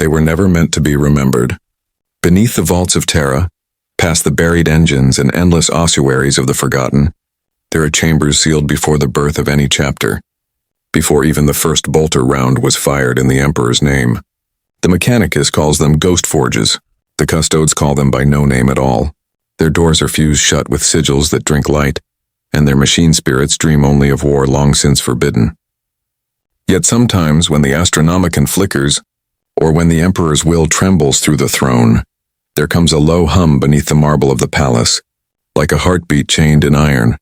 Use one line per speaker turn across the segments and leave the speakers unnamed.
They were never meant to be remembered. Beneath the vaults of Terra, past the buried engines and endless ossuaries of the forgotten, there are chambers sealed before the birth of any chapter, before even the first bolter round was fired in the Emperor's name. The Mechanicus calls them ghost forges. The custodes call them by no name at all. Their doors are fused shut with sigils that drink light, and their machine spirits dream only of war long since forbidden. Yet sometimes when the Astronomican flickers, or when the Emperor's will trembles through the throne, there comes a low hum beneath the marble of the palace, like a heartbeat chained in iron.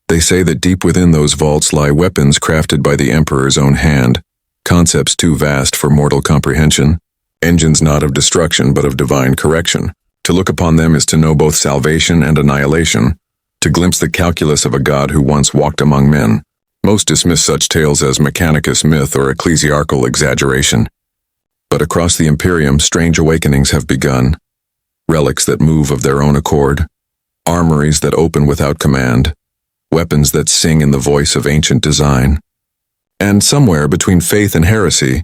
They say that deep within those vaults lie weapons crafted by the Emperor's own hand, concepts too vast for mortal comprehension, engines not of destruction but of divine correction. To look upon them is to know both salvation and annihilation, to glimpse the calculus of a god who once walked among men. Most dismiss such tales as Mechanicus myth or ecclesiarchal exaggeration. But across the Imperium, strange awakenings have begun. Relics that move of their own accord, armories that open without command, weapons that sing in the voice of ancient design. And somewhere between faith and heresy,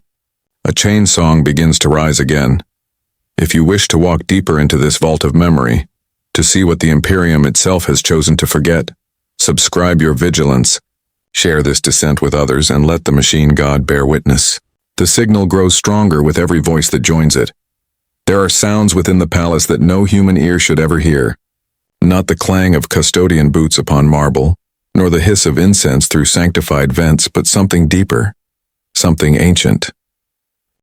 a chain song begins to rise again. If you wish to walk deeper into this vault of memory, to see what the Imperium itself has chosen to forget, subscribe your vigilance, share this descent with others, and let the machine god bear witness. The signal grows stronger with every voice that joins it. There are sounds within the palace that no human ear should ever hear. Not the clang of custodian boots upon marble, nor the hiss of incense through sanctified vents, but something deeper, something ancient.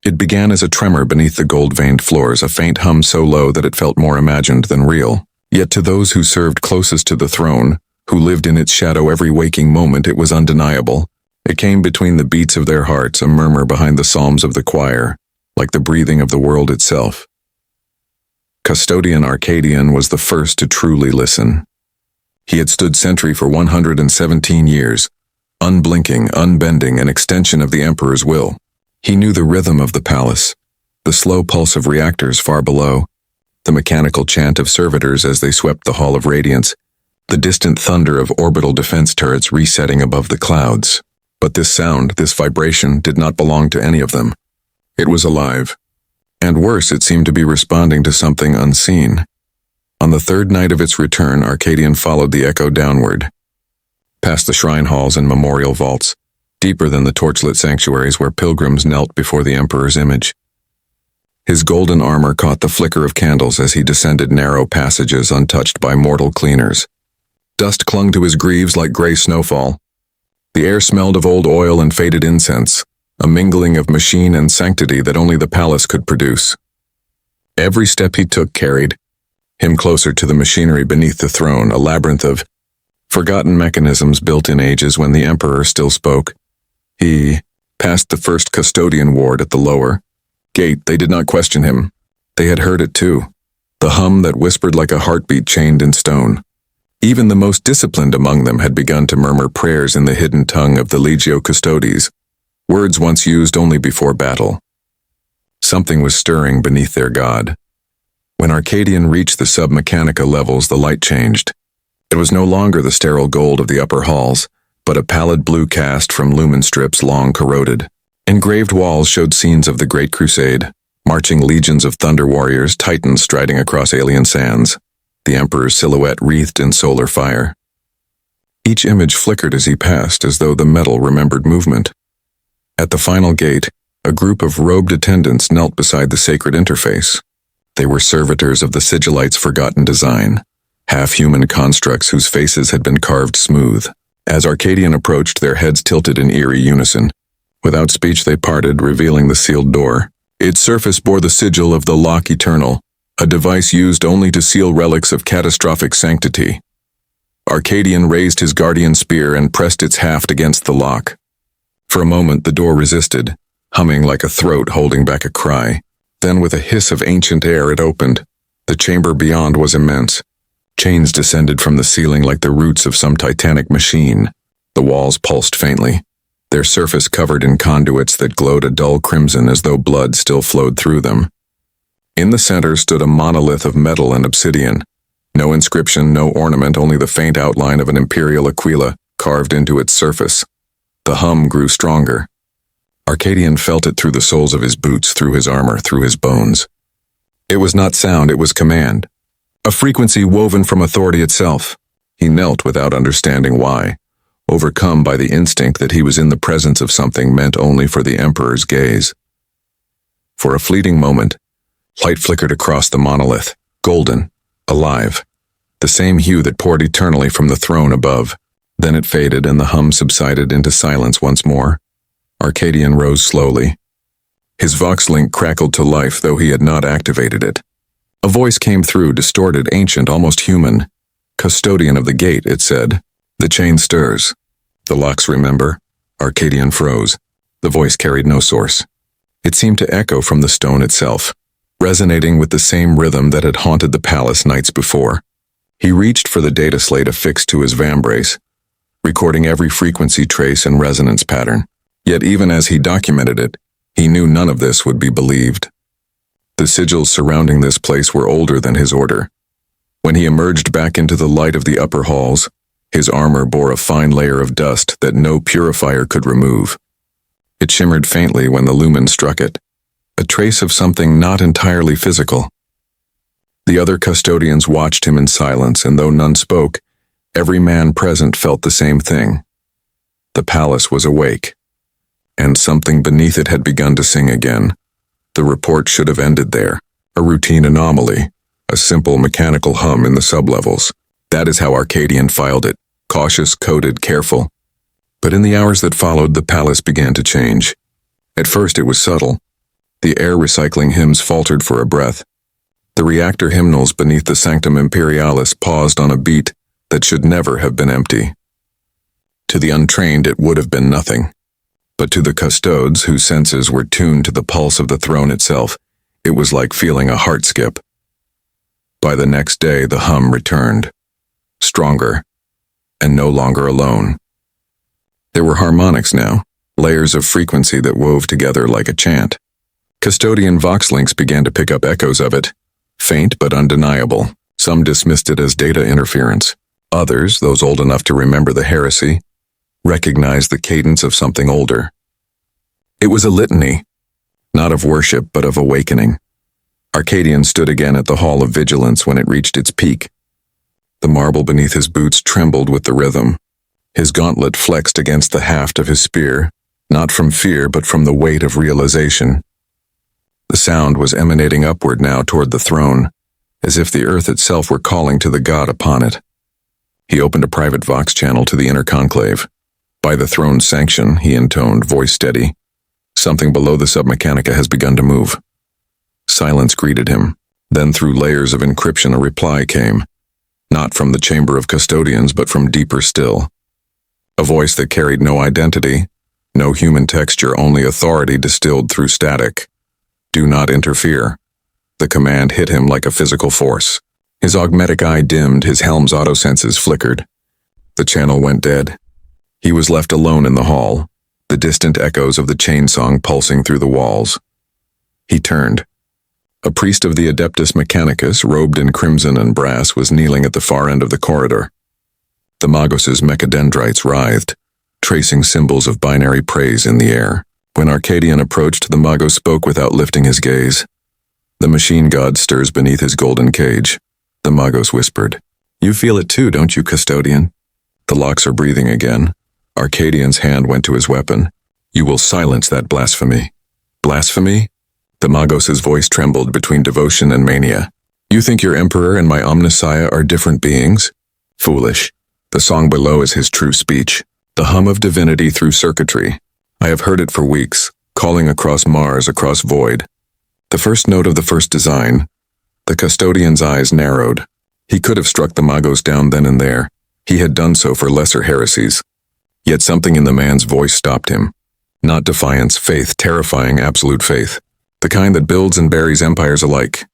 It began as a tremor beneath the gold-veined floors, a faint hum so low that it felt more imagined than real. Yet to those who served closest to the throne, who lived in its shadow every waking moment, it was undeniable. It came between the beats of their hearts, a murmur behind the psalms of the choir, like the breathing of the world itself. Custodian Arcadian was the first to truly listen. He had stood sentry for 117 years, unblinking, unbending, an extension of the Emperor's will. He knew the rhythm of the palace, the slow pulse of reactors far below, the mechanical chant of servitors as they swept the Hall of Radiance, the distant thunder of orbital defense turrets resetting above the clouds. But this sound, this vibration, did not belong to any of them. It was alive. And worse, it seemed to be responding to something unseen. On the third night of its return, Arcadian followed the echo downward, past the shrine halls and memorial vaults, deeper than the torchlit sanctuaries where pilgrims knelt before the Emperor's image. His golden armor caught the flicker of candles as he descended narrow passages untouched by mortal cleaners. Dust clung to his greaves like gray snowfall. The air smelled of old oil and faded incense, a mingling of machine and sanctity that only the palace could produce. Every step he took carried him closer to the machinery beneath the throne, a labyrinth of forgotten mechanisms built in ages when the Emperor still spoke. He passed the first custodian ward at the lower gate. They did not question him. They had heard it too, the hum that whispered like a heartbeat chained in stone. Even the most disciplined among them had begun to murmur prayers in the hidden tongue of the Legio Custodes, words once used only before battle. Something was stirring beneath their god. When Arcadian reached the sub-mechanica levels, the light changed. It was no longer the sterile gold of the upper halls, but a pallid blue cast from lumen strips long corroded. Engraved walls showed scenes of the Great Crusade, marching legions of thunder warriors, titans striding across alien sands, the Emperor's silhouette wreathed in solar fire. Each image flickered as he passed, as though the metal remembered movement. At the final gate, a group of robed attendants knelt beside the sacred interface. They were servitors of the sigillite's forgotten design, half-human constructs whose faces had been carved smooth. As Arcadian approached, their heads tilted in eerie unison. Without speech they parted, revealing the sealed door. Its surface bore the sigil of the Lock Eternal, a device used only to seal relics of catastrophic sanctity. Arcadian raised his guardian spear and pressed its haft against the lock. For a moment the door resisted, humming like a throat holding back a cry. Then with a hiss of ancient air it opened. The chamber beyond was immense. Chains descended from the ceiling like the roots of some titanic machine. The walls pulsed faintly, their surface covered in conduits that glowed a dull crimson as though blood still flowed through them. In the center stood a monolith of metal and obsidian. No inscription, no ornament, only the faint outline of an imperial aquila carved into its surface. The hum grew stronger. Arcadian felt it through the soles of his boots, through his armor, through his bones. It was not sound, it was command. A frequency woven from authority itself. He knelt without understanding why, overcome by the instinct that he was in the presence of something meant only for the Emperor's gaze. For a fleeting moment, light flickered across the monolith, golden, alive, the same hue that poured eternally from the throne above. Then it faded and the hum subsided into silence once more. Arcadian rose slowly. His vox link crackled to life, though he had not activated it. A voice came through, distorted, ancient, almost human. "Custodian of the gate," it said. "The chain stirs. The locks remember." Arcadian froze. The voice carried no source. It seemed to echo from the stone itself, resonating with the same rhythm that had haunted the palace nights before. He reached for the data slate affixed to his vambrace, recording every frequency trace and resonance pattern. Yet even as he documented it, he knew none of this would be believed. The sigils surrounding this place were older than his order. When he emerged back into the light of the upper halls, his armor bore a fine layer of dust that no purifier could remove. It shimmered faintly when the lumen struck it, a trace of something not entirely physical. The other custodians watched him in silence, and though none spoke, every man present felt the same thing. The palace was awake, and something beneath it had begun to sing again. The report should have ended there, a routine anomaly, a simple mechanical hum in the sublevels. That is how Arcadian filed it, cautious, coded, careful. But in the hours that followed, the palace began to change. At first it was subtle. The air recycling hymns faltered for a breath. The reactor hymnals beneath the Sanctum Imperialis paused on a beat that should never have been empty. To the untrained it would have been nothing. But to the custodes, whose senses were tuned to the pulse of the throne itself, it was like feeling a heart skip. By the next day the hum returned, stronger, and no longer alone. There were harmonics now, layers of frequency that wove together like a chant. Custodian voxlinks began to pick up echoes of it, faint but undeniable. Some dismissed it as data interference. Others, those old enough to remember the heresy, recognized the cadence of something older. It was a litany, not of worship but of awakening. Arcadian stood again at the Hall of Vigilance when it reached its peak. The marble beneath his boots trembled with the rhythm. His gauntlet flexed against the haft of his spear, not from fear but from the weight of realization. The sound was emanating upward now toward the throne, as if the earth itself were calling to the god upon it. He opened a private vox channel to the inner conclave. "By the throne's sanction," he intoned, voice steady, "something below the submechanica has begun to move." Silence greeted him. Then through layers of encryption a reply came, not from the chamber of custodians but from deeper still. A voice that carried no identity, no human texture, only authority distilled through static. "Do not interfere." The command hit him like a physical force. His augmetic eye dimmed, his helm's autosenses flickered. The channel went dead. He was left alone in the hall, the distant echoes of the chainsong pulsing through the walls. He turned. A priest of the Adeptus Mechanicus, robed in crimson and brass, was kneeling at the far end of the corridor. The Magos' mechadendrites writhed, tracing symbols of binary praise in the air. When Arcadian approached, the Magos spoke without lifting his gaze. "The machine god stirs beneath his golden cage," the Magos whispered. "You feel it too, don't you, custodian?" "The locks are breathing again." Arcadian's hand went to his weapon. "You will silence that blasphemy." "Blasphemy?" The Magos' voice trembled between devotion and mania. "You think your emperor and my omnissiah are different beings? Foolish. The song below is his true speech, the hum of divinity through circuitry. I have heard it for weeks, calling across Mars, across void. The first note of the first design." The custodian's eyes narrowed. He could have struck the Magos down then and there. He had done so for lesser heresies. Yet something in the man's voice stopped him. Not defiance, faith, terrifying absolute faith. The kind that builds and buries empires alike.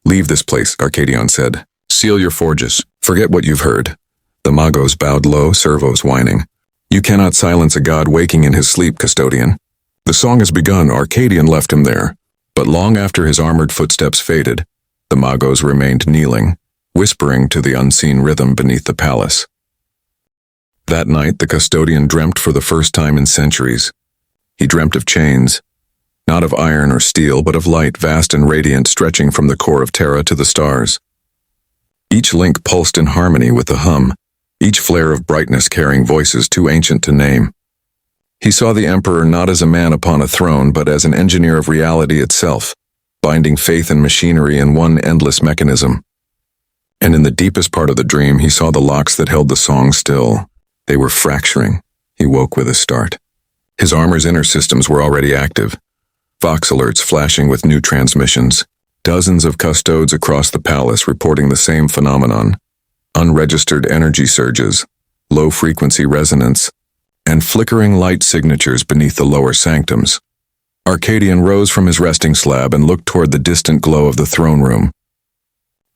"Leave this place," Arcadian said. "Seal your forges. Forget what you've heard." The Magos bowed low, servos whining. "You cannot silence a god waking in his sleep, custodian." The song has begun. Arcadian left him there. But long after his armored footsteps faded, the Magos remained kneeling, whispering to the unseen rhythm beneath the palace. That night, the custodian dreamt for the first time in centuries. He dreamt of chains, not of iron or steel, but of light, vast and radiant, stretching from the core of Terra to the stars. Each link pulsed in harmony with the hum, each flare of brightness carrying voices too ancient to name. He saw the Emperor not as a man upon a throne, but as an engineer of reality itself, binding faith and machinery in one endless mechanism. And in the deepest part of the dream, he saw the locks that held the song still. They were fracturing. He woke with a start. His armor's inner systems were already active. Vox alerts flashing with new transmissions. Dozens of custodes across the palace reporting the same phenomenon. Unregistered energy surges, low-frequency resonance, and flickering light signatures beneath the lower sanctums. Arcadian rose from his resting slab and looked toward the distant glow of the throne room.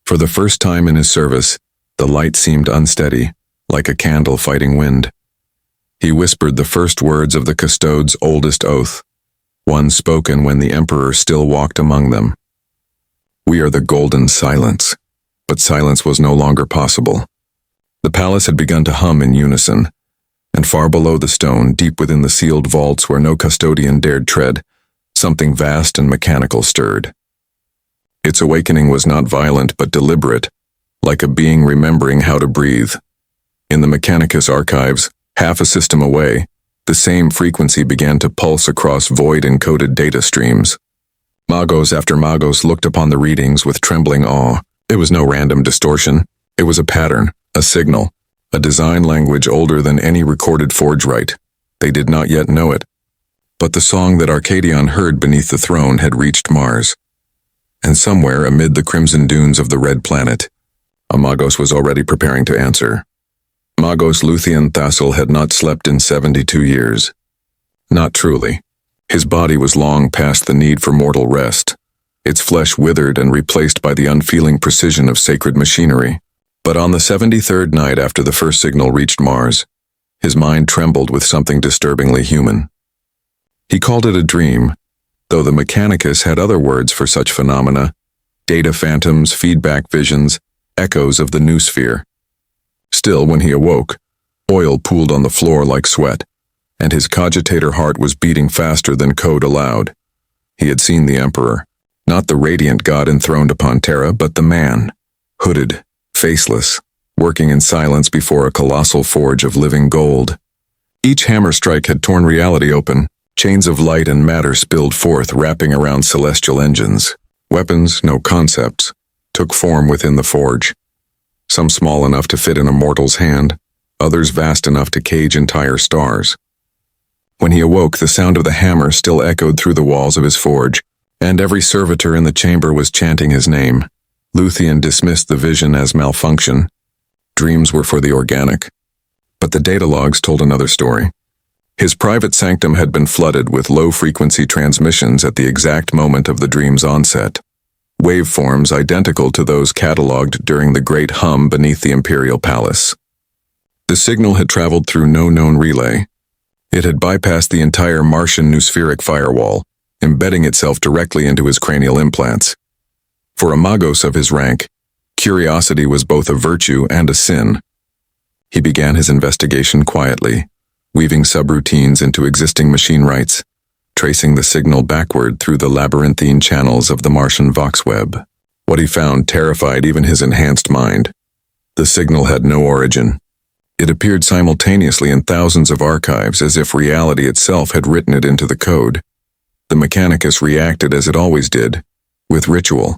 For the first time in his service, the light seemed unsteady, like a candle fighting wind. He whispered the first words of the custode's oldest oath, one spoken when the Emperor still walked among them. "We are the golden silence." But silence was no longer possible. The palace had begun to hum in unison, and far below the stone, deep within the sealed vaults where no custodian dared tread, something vast and mechanical stirred. Its awakening was not violent but deliberate, like a being remembering how to breathe. In the Mechanicus archives, half a system away, the same frequency began to pulse across void-encoded data streams. Magos after Magos looked upon the readings with trembling awe. It was no random distortion. It was a pattern, a signal, a design language older than any recorded forge rite. They did not yet know it. But the song that Arcadian heard beneath the throne had reached Mars. And somewhere amid the crimson dunes of the red planet, a Magos was already preparing to answer. Magos Lucian Thassel had not slept in 72 years. Not truly. His body was long past the need for mortal rest, its flesh withered and replaced by the unfeeling precision of sacred machinery. But on the 73rd night after the first signal reached Mars, his mind trembled with something disturbingly human. He called it a dream, though the Mechanicus had other words for such phenomena: data phantoms, feedback visions, echoes of the new sphere. Still, when he awoke, oil pooled on the floor like sweat, and his cogitator heart was beating faster than code allowed. He had seen the Emperor, not the radiant god enthroned upon Terra, but the man, hooded, faceless, working in silence before a colossal forge of living gold. Each hammer strike had torn reality open. Chains of light and matter spilled forth, wrapping around celestial engines. Weapons, no concepts, took form within the forge. Some small enough to fit in a mortal's hand, others vast enough to cage entire stars. When he awoke, the sound of the hammer still echoed through the walls of his forge, and every servitor in the chamber was chanting his name. Lucian dismissed the vision as malfunction. Dreams were for the organic. But the data logs told another story. His private sanctum had been flooded with low-frequency transmissions at the exact moment of the dream's onset. Waveforms identical to those catalogued during the Great Hum beneath the Imperial Palace. The signal had traveled through no known relay. It had bypassed the entire Martian noospheric firewall, embedding itself directly into his cranial implants. For a Magos of his rank, curiosity was both a virtue and a sin. He began his investigation quietly, weaving subroutines into existing machine rites, tracing the signal backward through the labyrinthine channels of the Martian Vox web. What he found terrified even his enhanced mind. The signal had no origin. It appeared simultaneously in thousands of archives, as if reality itself had written it into the code. The Mechanicus reacted as it always did, with ritual.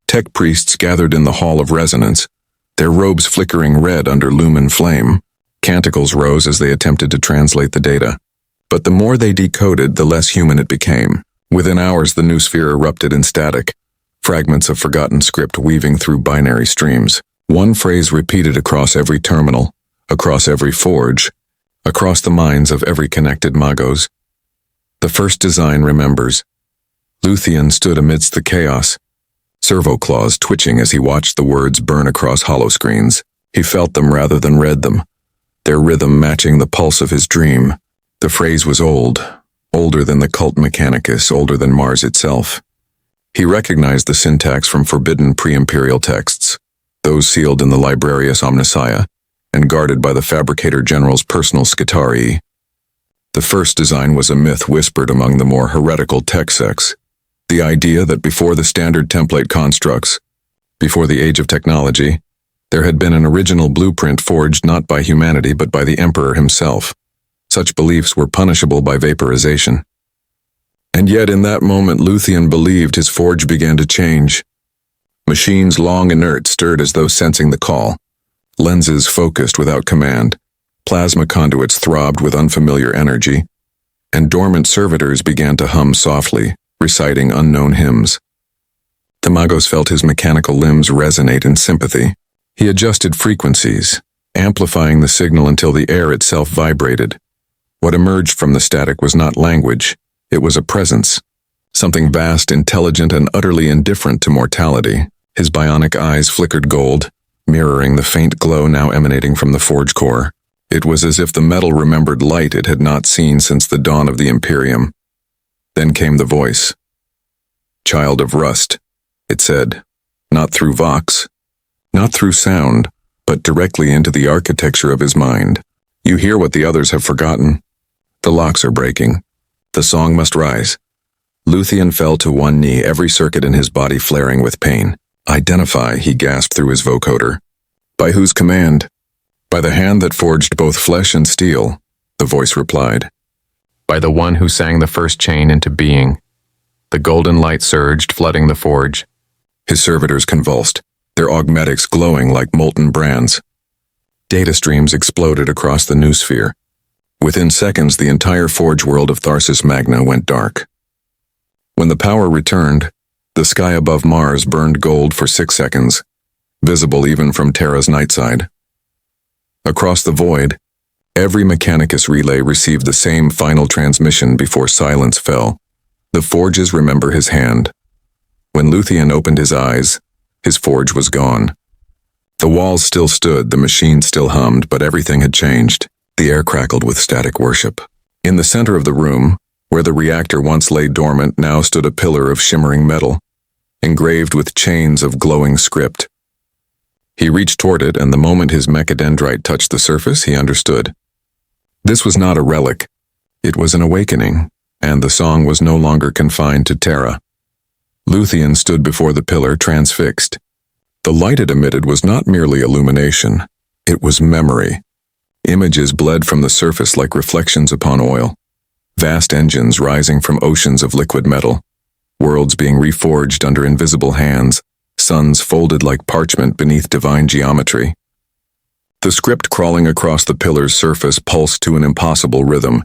Tech priests gathered in the Hall of Resonance, their robes flickering red under lumen flame. Canticles rose as they attempted to translate the data. But the more they decoded, the less human it became. Within hours, the new sphere erupted in static, fragments of forgotten script weaving through binary streams. One phrase repeated across every terminal, across every forge, across the minds of every connected Magos. The first design remembers. Lucian stood amidst the chaos, servo claws twitching as he watched the words burn across holoscreens. He felt them rather than read them, their rhythm matching the pulse of his dream. The phrase was old, older than the cult Mechanicus, older than Mars itself. He recognized the syntax from forbidden pre-imperial texts, those sealed in the Librarius Omnicia, and guarded by the Fabricator General's personal Scitarii. The first design was a myth whispered among the more heretical tech sects. The idea that before the standard template constructs, before the age of technology, there had been an original blueprint forged not by humanity but by the Emperor himself. Such beliefs were punishable by vaporization. And yet in that moment Lucian believed his forge began to change. Machines long inert stirred as though sensing the call. Lenses focused without command. Plasma conduits throbbed with unfamiliar energy. And dormant servitors began to hum softly, reciting unknown hymns. The Magos felt his mechanical limbs resonate in sympathy. He adjusted frequencies, amplifying the signal until the air itself vibrated. What emerged from the static was not language, it was a presence. Something vast, intelligent, and utterly indifferent to mortality. His bionic eyes flickered gold, mirroring the faint glow now emanating from the forge core. It was as if the metal remembered light it had not seen since the dawn of the Imperium. Then came the voice. "Child of rust," it said, not through vox, not through sound, but directly into the architecture of his mind. "You hear what the others have forgotten. The locks are breaking. The song must rise." Lucian fell to one knee, every circuit in his body flaring with pain. "Identify," he gasped through his vocoder. "By whose command?" "By the hand that forged both flesh and steel," the voice replied.
"By the one who sang the first chain into being." The golden light surged, flooding the forge.
His servitors convulsed, their augmetics glowing like molten brands. Data streams exploded across the noosphere. Within seconds, the entire forge world of Tharsis Magna went dark. When the power returned, the sky above Mars burned gold for 6 seconds, visible even from Terra's night side. Across the void, every Mechanicus relay received the same final transmission before silence fell. The forges remember his hand. When Lucian opened his eyes, his forge was gone. The walls still stood, the machine still hummed, but everything had changed. The air crackled with static worship. In the center of the room, where the reactor once lay dormant, now stood a pillar of shimmering metal, engraved with chains of glowing script. He reached toward it, and the moment his mechadendrite touched the surface, he understood. This was not a relic. It was an awakening, and the song was no longer confined to Terra. Lucian stood before the pillar, transfixed. The light it emitted was not merely illumination. It was memory. Images bled from the surface like reflections upon oil. Vast engines rising from oceans of liquid metal. Worlds being reforged under invisible hands. Suns folded like parchment beneath divine geometry. The script crawling across the pillar's surface pulsed to an impossible rhythm,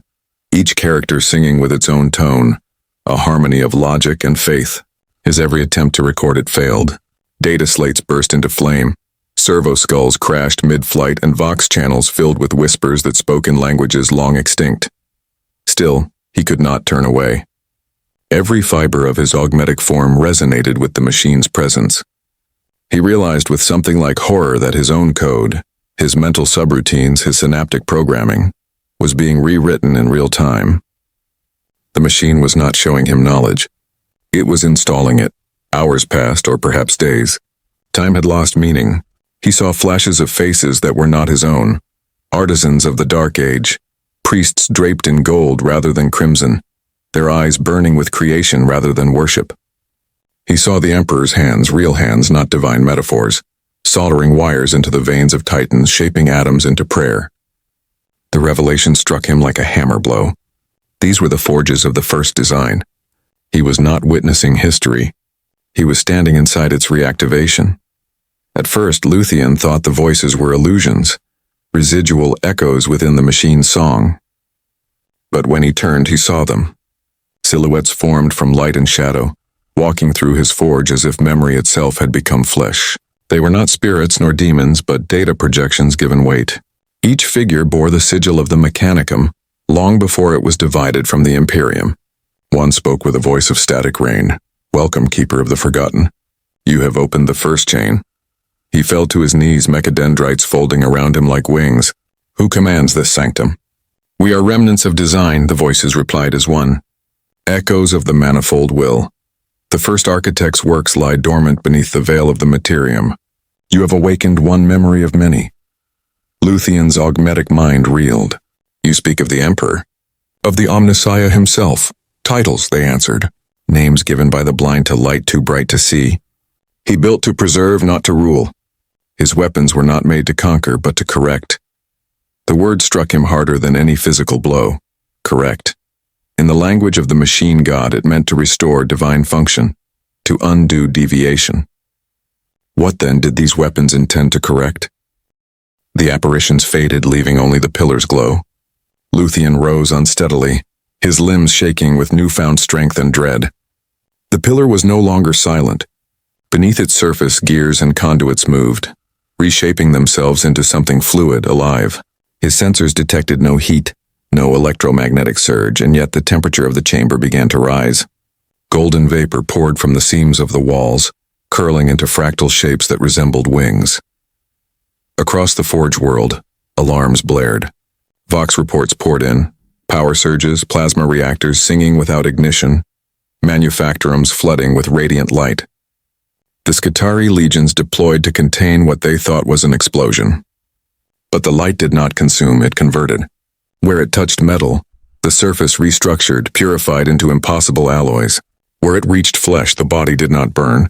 each character singing with its own tone, a harmony of logic and faith. His every attempt to record it failed. Data slates burst into flame. Servo skulls crashed mid-flight, and vox channels filled with whispers that spoke in languages long extinct. Still, he could not turn away. Every fiber of his augmetic form resonated with the machine's presence. He realized with something like horror that his own code, his mental subroutines, his synaptic programming, was being rewritten in real time. The machine was not showing him knowledge. It was installing it. Hours passed, or perhaps days. Time had lost meaning. He saw flashes of faces that were not his own. Artisans of the Dark Age. Priests draped in gold rather than crimson. Their eyes burning with creation rather than worship. He saw the Emperor's hands, real hands, not divine metaphors, soldering wires into the veins of titans, shaping atoms into prayer. The revelation struck him like a hammer blow. These were the forges of the first design. He was not witnessing history. He was standing inside its reactivation. At first, Lucian thought the voices were illusions, residual echoes within the machine's song. But when he turned, he saw them. Silhouettes formed from light and shadow, walking through his forge as if memory itself had become flesh. They were not spirits nor demons, but data projections given weight. Each figure bore the sigil of the Mechanicum, long before it was divided from the Imperium. One spoke with a voice of static rain. "Welcome, Keeper of the Forgotten. You have opened the first chain." He fell to his knees, mechadendrites folding around him like wings. "Who commands this sanctum?" "We are remnants of design," the voices replied as one. Echoes of the manifold will. The first architect's works lie dormant beneath the veil of the materium. You have awakened one memory of many. Lucian's augmetic mind reeled. "You speak of the Emperor. Of the Omnissiah himself. Titles, they answered. Names given by the blind to light too bright to see. He built to preserve, not to rule. His weapons were not made to conquer, but to correct. The word struck him harder than any physical blow. Correct. In the language of the machine god, it meant to restore divine function, to undo deviation. What then did these weapons intend to correct? The apparitions faded, leaving only the pillars glow. Lucian rose unsteadily, his limbs shaking with newfound strength and dread. The pillar was no longer silent. Beneath its surface, gears and conduits moved, reshaping themselves into something fluid, alive. His sensors detected no heat, no electromagnetic surge, and yet the temperature of the chamber began to rise. Golden vapor poured from the seams of the walls, curling into fractal shapes that resembled wings. Across the forge world, alarms blared. Vox reports poured in, power surges, plasma reactors singing without ignition, manufactorums flooding with radiant light. The Skitarii legions deployed to contain what they thought was an explosion. But the light did not consume, it converted. Where it touched metal, the surface restructured, purified into impossible alloys. Where it reached flesh, the body did not burn.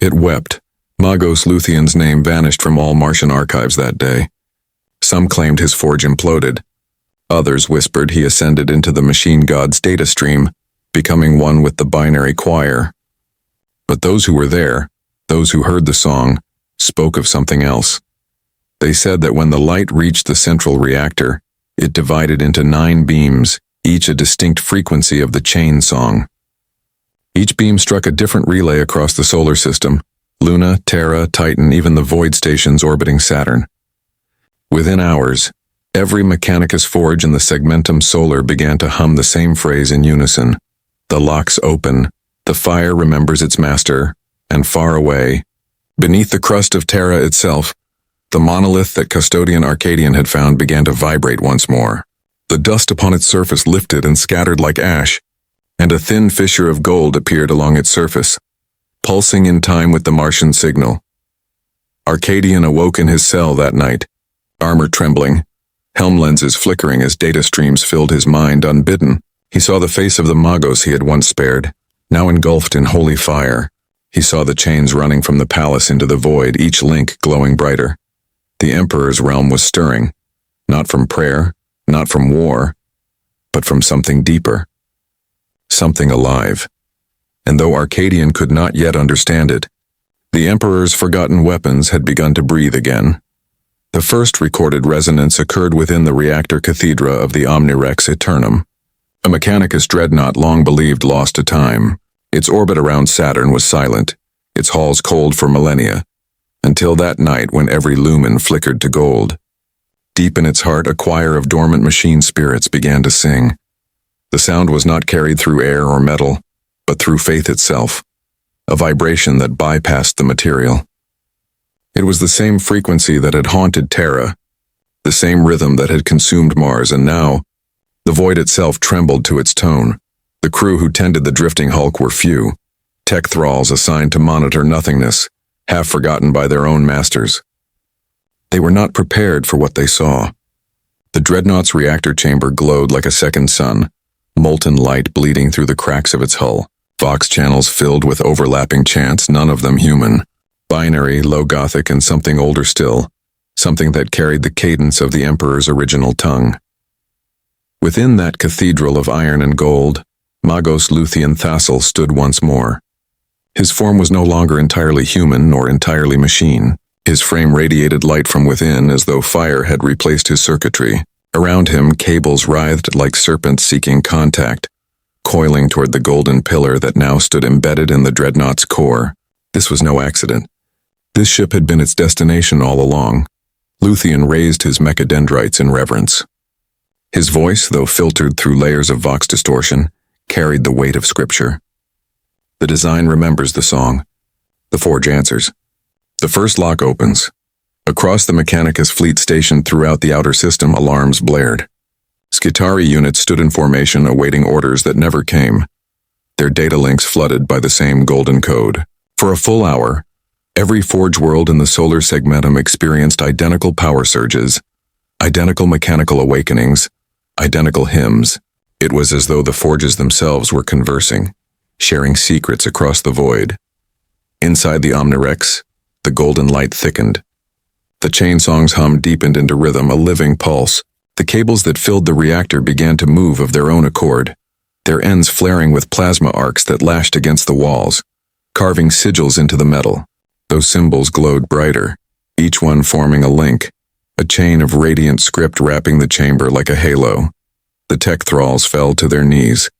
It wept. Magos Lucian's name vanished from all Martian archives that day. Some claimed his forge imploded. Others whispered he ascended into the machine god's data stream, becoming one with the binary choir. But those who were there, those who heard the song, spoke of something else. They said that when the light reached the central reactor, it divided into 9 beams, each a distinct frequency of the chain song. Each beam struck a different relay across the solar system, Luna, Terra, Titan, even the void stations orbiting Saturn. Within hours, every Mechanicus forge in the segmentum solar began to hum the same phrase in unison. The locks open, the fire remembers its master, and far away, beneath the crust of Terra itself, the monolith that custodian Arcadian had found began to vibrate once more. The dust upon its surface lifted and scattered like ash, and a thin fissure of gold appeared along its surface, pulsing in time with the Martian signal. Arcadian awoke in his cell that night, armor trembling, helm lenses flickering as data streams filled his mind unbidden. He saw the face of the Magos he had once spared, now engulfed in holy fire. He saw the chains running from the palace into the void, each link glowing brighter. The Emperor's realm was stirring, not from prayer, not from war, but from something deeper, something alive. And though Arcadian could not yet understand it, the Emperor's forgotten weapons had begun to breathe again. The first recorded resonance occurred within the reactor cathedra of the Omnirex Eternum, a Mechanicus dreadnought long believed lost to time. Its orbit around Saturn was silent, its halls cold for millennia, until that night when every lumen flickered to gold. Deep in its heart, a choir of dormant machine spirits began to sing. The sound was not carried through air or metal, but through faith itself, a vibration that bypassed the material. It was the same frequency that had haunted Terra, the same rhythm that had consumed Mars, and now, the void itself trembled to its tone. The crew who tended the drifting hulk were few, tech thralls assigned to monitor nothingness, half forgotten by their own masters. They were not prepared for what they saw. The dreadnought's reactor chamber glowed like a second sun, molten light bleeding through the cracks of its hull, Vox channels filled with overlapping chants, none of them human. Binary, low Gothic, and something older still, something that carried the cadence of the Emperor's original tongue. Within that cathedral of iron and gold, Magos Lucian Thassel stood once more. His form was no longer entirely human nor entirely machine. His frame radiated light from within as though fire had replaced his circuitry. Around him, cables writhed like serpents seeking contact, coiling toward the golden pillar that now stood embedded in the dreadnought's core. This was no accident. This ship had been its destination all along. Lucian raised his mechadendrites in reverence. His voice, though filtered through layers of Vox distortion, carried the weight of scripture. The design remembers the song. The forge answers. The first lock opens. Across the Mechanicus fleet stationed throughout the outer system, alarms blared. Skitarii units stood in formation awaiting orders that never came, their data links flooded by the same golden code. For a full hour, every forge world in the solar segmentum experienced identical power surges, identical mechanical awakenings, identical hymns. It was as though the forges themselves were conversing, sharing secrets across the void. Inside the Omnex, the golden light thickened. The chainsong's hum deepened into rhythm, a living pulse. The cables that filled the reactor began to move of their own accord, their ends flaring with plasma arcs that lashed against the walls, carving sigils into the metal. Those symbols glowed brighter, each one forming a link, a chain of radiant script wrapping the chamber like a halo. The tech thralls fell to their knees,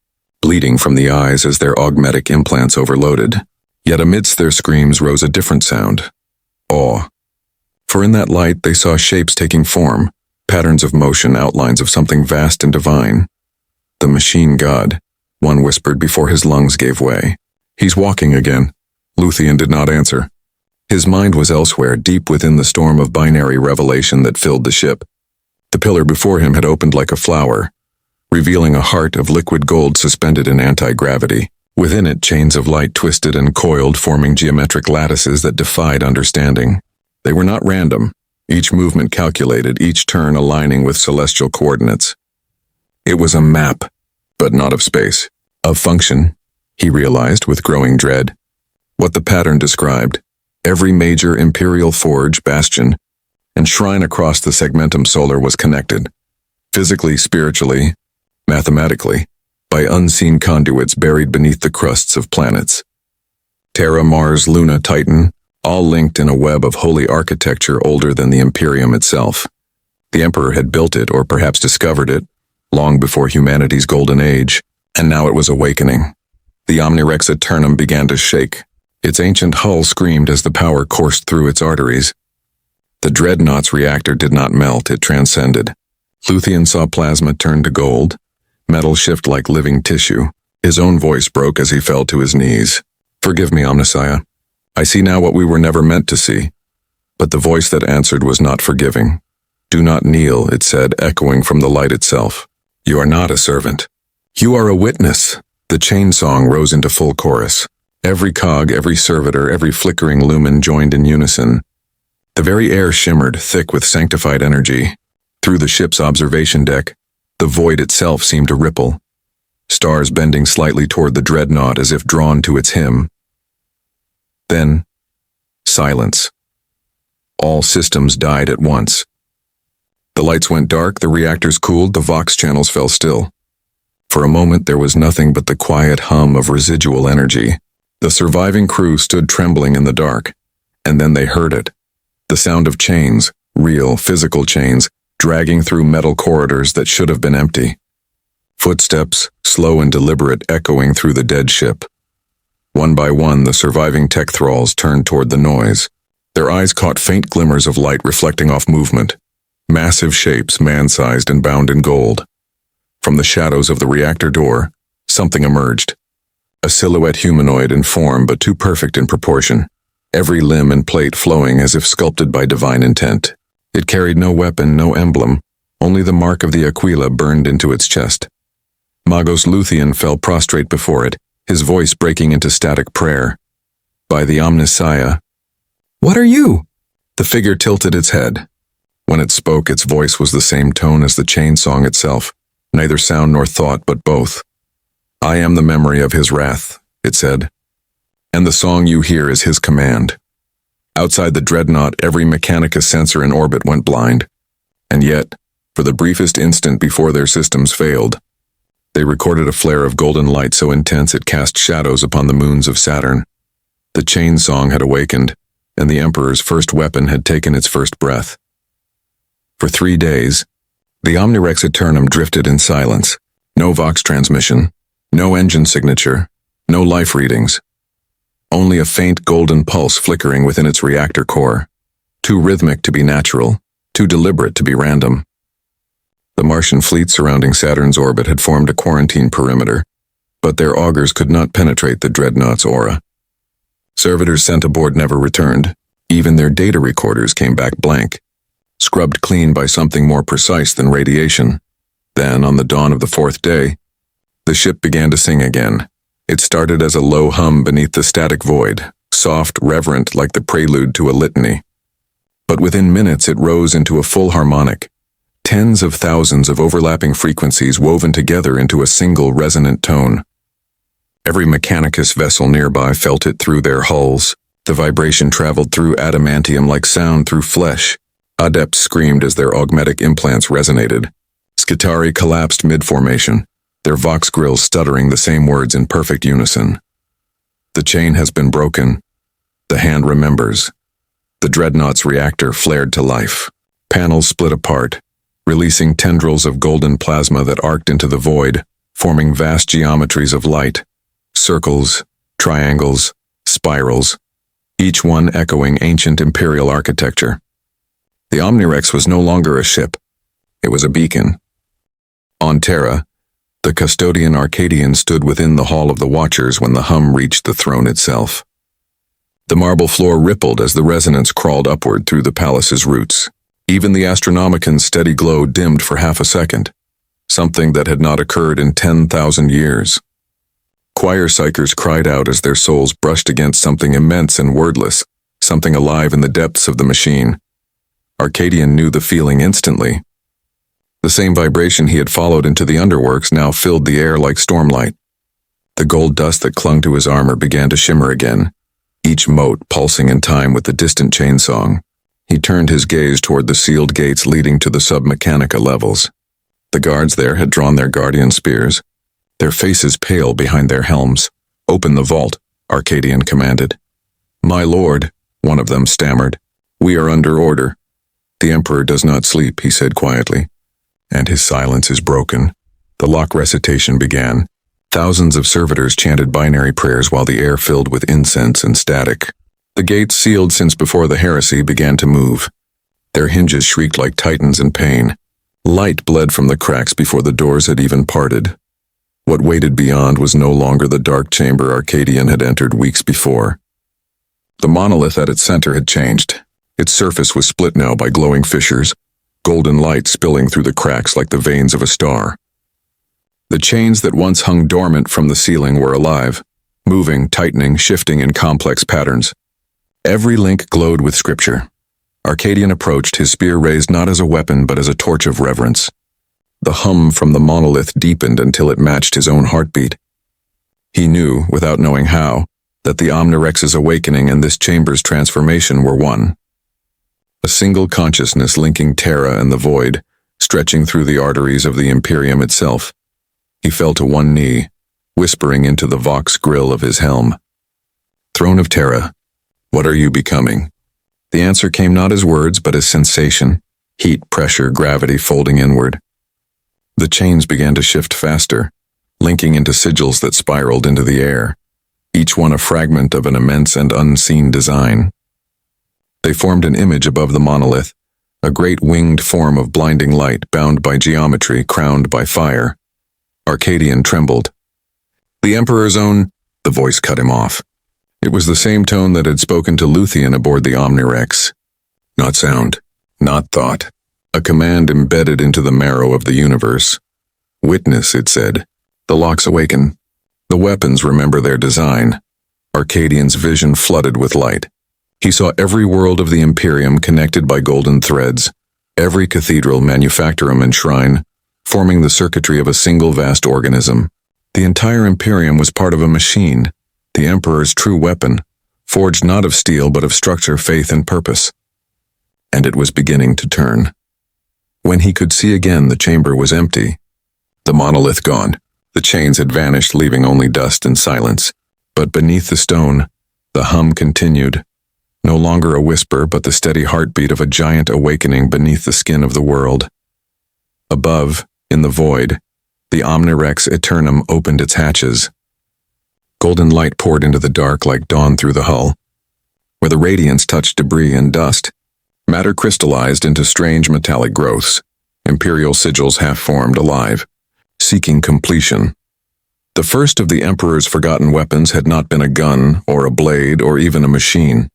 bleeding from the eyes as their augmetic implants overloaded. Yet amidst their screams rose a different sound, awe. For in that light they saw shapes taking form, patterns of motion, outlines of something vast and divine. The machine god, one whispered before his lungs gave way. He's walking again. Lucian did not answer. His mind was elsewhere, deep within the storm of binary revelation that filled the ship. The pillar before him had opened like a flower, revealing a heart of liquid gold suspended in anti-gravity. Within it, chains of light twisted and coiled, forming geometric lattices that defied understanding. They were not random, each movement calculated, each turn aligning with celestial coordinates. It was a map, but not of space. Of function, he realized with growing dread. What the pattern described, every major imperial forge, bastion, and shrine across the segmentum solar was connected, physically, spiritually, mathematically, by unseen conduits buried beneath the crusts of planets. Terra, Mars, Luna, Titan, all linked in a web of holy architecture older than the Imperium itself. The Emperor had built it, or perhaps discovered it, long before humanity's golden age, and now it was awakening. The Omnex Eternum began to shake. Its ancient hull screamed as the power coursed through its arteries. The Dreadnought's reactor did not melt, it transcended. Lucian saw plasma turn to gold, metal shift like living tissue. His own voice broke as he fell to his knees. Forgive me, Omnissiah. I see now what we were never meant to see. But the voice that answered was not forgiving. Do not kneel, it said, echoing from the light itself. You are not a servant. You are a witness. The chain song rose into full chorus. Every cog, every servitor, every flickering lumen joined in unison. The very air shimmered, thick with sanctified energy. Through the ship's observation deck, the void itself seemed to ripple, stars bending slightly toward the dreadnought as if drawn to its hymn. Then, silence. All systems died at once. The lights went dark, the reactors cooled, the Vox channels fell still. For a moment there was nothing but the quiet hum of residual energy. The surviving crew stood trembling in the dark, and then they heard it. The sound of chains, real, physical chains, dragging through metal corridors that should have been empty. Footsteps, slow and deliberate, echoing through the dead ship. One by one, the surviving tech thralls turned toward the noise. Their eyes caught faint glimmers of light reflecting off movement. Massive shapes, man-sized and bound in gold. From the shadows of the reactor door, something emerged. A silhouette humanoid in form, but too perfect in proportion. Every limb and plate flowing as if sculpted by divine intent. It carried no weapon, no emblem, only the mark of the Aquila burned into its chest. Magos Lucian fell prostrate before it, his voice breaking into static prayer. By the Omnissiah. What are you? The figure tilted its head. When it spoke, its voice was the same tone as the chain song itself, neither sound nor thought, but both. I am the memory of his wrath, it said, and the song you hear is his command. Outside the dreadnought, every Mechanicus sensor in orbit went blind. And yet, for the briefest instant before their systems failed, they recorded a flare of golden light so intense it cast shadows upon the moons of Saturn. The chain song had awakened, and the Emperor's first weapon had taken its first breath. For 3 days, the Omnex Eternum drifted in silence. No Vox transmission, no engine signature, no life readings. Only a faint golden pulse flickering within its reactor core, too rhythmic to be natural, too deliberate to be random. The Martian fleet surrounding Saturn's orbit had formed a quarantine perimeter, but their augurs could not penetrate the dreadnought's aura. Servitors sent aboard never returned. Even their data recorders came back blank, scrubbed clean by something more precise than radiation. Then, on the dawn of the 4th day, the ship began to sing again. It started as a low hum beneath the static void, soft, reverent like the prelude to a litany. But within minutes it rose into a full harmonic, Tens of thousands of overlapping frequencies woven together into a single resonant tone. Every Mechanicus vessel nearby felt it through their hulls. The vibration traveled through adamantium like sound through flesh. Adepts screamed as their augmetic implants resonated. Skitarii collapsed mid-formation, their vox grills stuttering the same words in perfect unison. The chain has been broken. The hand remembers. The dreadnought's reactor flared to life. Panels split apart, releasing tendrils of golden plasma that arced into the void, forming vast geometries of light. Circles, triangles, spirals, each one echoing ancient imperial architecture. The Omnirex was no longer a ship. It was a beacon. On Terra, the custodian Arcadian stood within the Hall of the Watchers when the hum reached the throne itself. The marble floor rippled as the resonance crawled upward through the palace's roots. Even the Astronomican's steady glow dimmed for half a second, something that had not occurred in 10,000 years. Choir psychers cried out as their souls brushed against something immense and wordless, something alive in the depths of the machine. Arcadian knew the feeling instantly. The same vibration he had followed into the underworks now filled the air like stormlight. The gold dust that clung to his armor began to shimmer again, each mote pulsing in time with the distant chain song. He turned his gaze toward the sealed gates leading to the submechanica levels. The guards there had drawn their guardian spears, their faces pale behind their helms. "Open the vault," Arcadian commanded. "My lord," one of them stammered. "We are under order." "The Emperor does not sleep," he said quietly. "And his silence is broken." The lock recitation began. Thousands of servitors chanted binary prayers while the air filled with incense and static. The gates, sealed since before the heresy, began to move. Their hinges shrieked like titans in pain. Light bled from the cracks before the doors had even parted. What waited beyond was no longer the dark chamber Arcadian had entered weeks before. The monolith at its center had changed. Its surface was split now by glowing fissures, golden light spilling through the cracks like the veins of a star. The chains that once hung dormant from the ceiling were alive, moving, tightening, shifting in complex patterns. Every link glowed with scripture. Arcadian approached, his spear raised not as a weapon but as a torch of reverence. The hum from the monolith deepened until it matched his own heartbeat. He knew, without knowing how, that the Omnirex's awakening and this chamber's transformation were one. A single consciousness linking Terra and the void, stretching through the arteries of the Imperium itself. He fell to one knee, whispering into the vox grill of his helm. "Throne of Terra, what are you becoming?" The answer came not as words but as sensation, heat, pressure, gravity folding inward. The chains began to shift faster, linking into sigils that spiraled into the air, each one a fragment of an immense and unseen design. They formed an image above the monolith, a great winged form of blinding light bound by geometry, crowned by fire. Arcadian trembled. "The Emperor's own—" The voice cut him off. It was the same tone that had spoken to Lucian aboard the Omnirex. Not sound, not thought. A command embedded into the marrow of the universe. "Witness," it said. "The locks awaken. The weapons remember their design." Arcadian's vision flooded with light. He saw every world of the Imperium connected by golden threads, every cathedral, manufactorum, and shrine, forming the circuitry of a single vast organism. The entire Imperium was part of a machine, the Emperor's true weapon, forged not of steel but of structure, faith, and purpose. And it was beginning to turn. When he could see again, the chamber was empty. The monolith gone. The chains had vanished, leaving only dust and silence. But beneath the stone, the hum continued. No longer a whisper, but the steady heartbeat of a giant awakening beneath the skin of the world. Above, in the void, the Omnirex Eternum opened its hatches. Golden light poured into the dark like dawn through the hull. Where the radiance touched debris and dust, matter crystallized into strange metallic growths, imperial sigils half-formed, alive, seeking completion. The first of the Emperor's forgotten weapons had not been a gun or a blade or even a machine.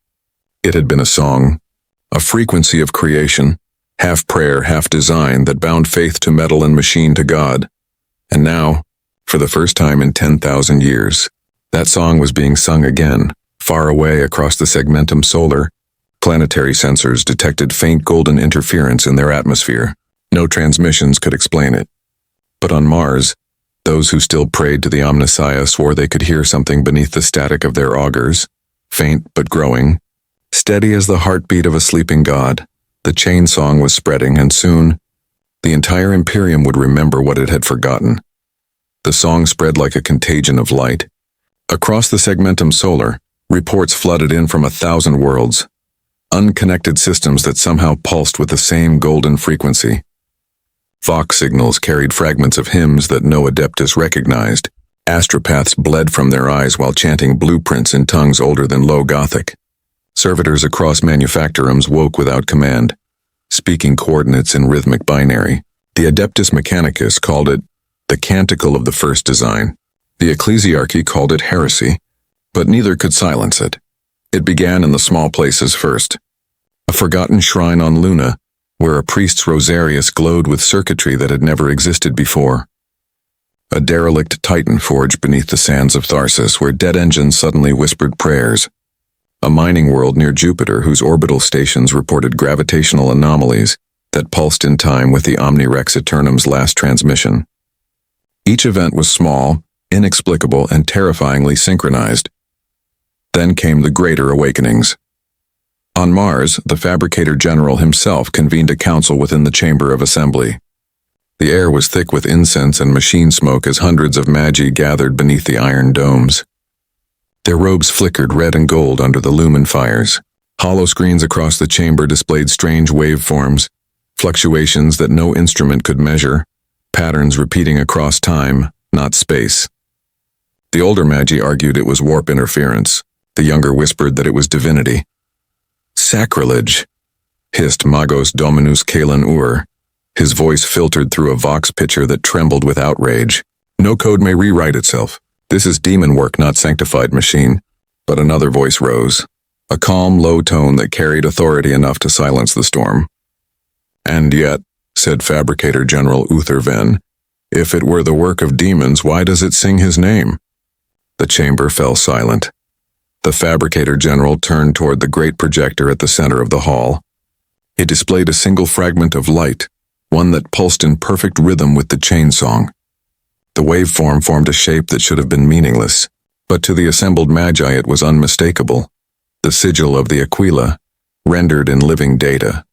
It had been a song, a frequency of creation, half prayer, half design that bound faith to metal and machine to God. And now, for the first time in 10,000 years, that song was being sung again, far away across the segmentum solar. Planetary sensors detected faint golden interference in their atmosphere, No transmissions could explain it. But on Mars, those who still prayed to the Omnissiah swore they could hear something beneath the static of their augurs, faint but growing, steady as the heartbeat of a sleeping god. The chain song was spreading, and soon, the entire Imperium would remember what it had forgotten. The song spread like a contagion of light. Across the segmentum solar, reports flooded in from 1,000 worlds, unconnected systems that somehow pulsed with the same golden frequency. Vox signals carried fragments of hymns that no adeptus recognized. Astropaths bled from their eyes while chanting blueprints in tongues older than Low Gothic. Servitors across manufactorums woke without command, speaking coordinates in rhythmic binary. The Adeptus Mechanicus called it the canticle of the first design. The ecclesiarchy called it heresy, but neither could silence it. It began in the small places first. A forgotten shrine on Luna, where a priest's rosarius glowed with circuitry that had never existed before. A derelict titan forge beneath the sands of Tharsis, where dead engines suddenly whispered prayers. A mining world near Jupiter whose orbital stations reported gravitational anomalies that pulsed in time with the Omnirex Eternum's last transmission. Each event was small, inexplicable, and terrifyingly synchronized. Then came the greater awakenings. On Mars, the Fabricator General himself convened a council within the Chamber of Assembly. The air was thick with incense and machine smoke as hundreds of magi gathered beneath the iron domes. Their robes flickered red and gold under the lumen fires. Hollow screens across the chamber displayed strange waveforms, fluctuations that no instrument could measure, patterns repeating across time, not space. The older magi argued it was warp interference. The younger whispered that it was divinity. Sacrilege, hissed Magos Dominus Kalen Ur. His voice filtered through a vox pitcher that trembled with outrage. No code may rewrite itself. This is demon work, not sanctified machine. But another voice rose, a calm, low tone that carried authority enough to silence the storm. And yet, said Fabricator General Uther Ven, if it were the work of demons, why does it sing his name? The chamber fell silent. The Fabricator General turned toward the great projector at the center of the hall. It displayed a single fragment of light, one that pulsed in perfect rhythm with the chain song. The waveform formed a shape that should have been meaningless, but to the assembled magi it was unmistakable. The sigil of the Aquila, rendered in living data.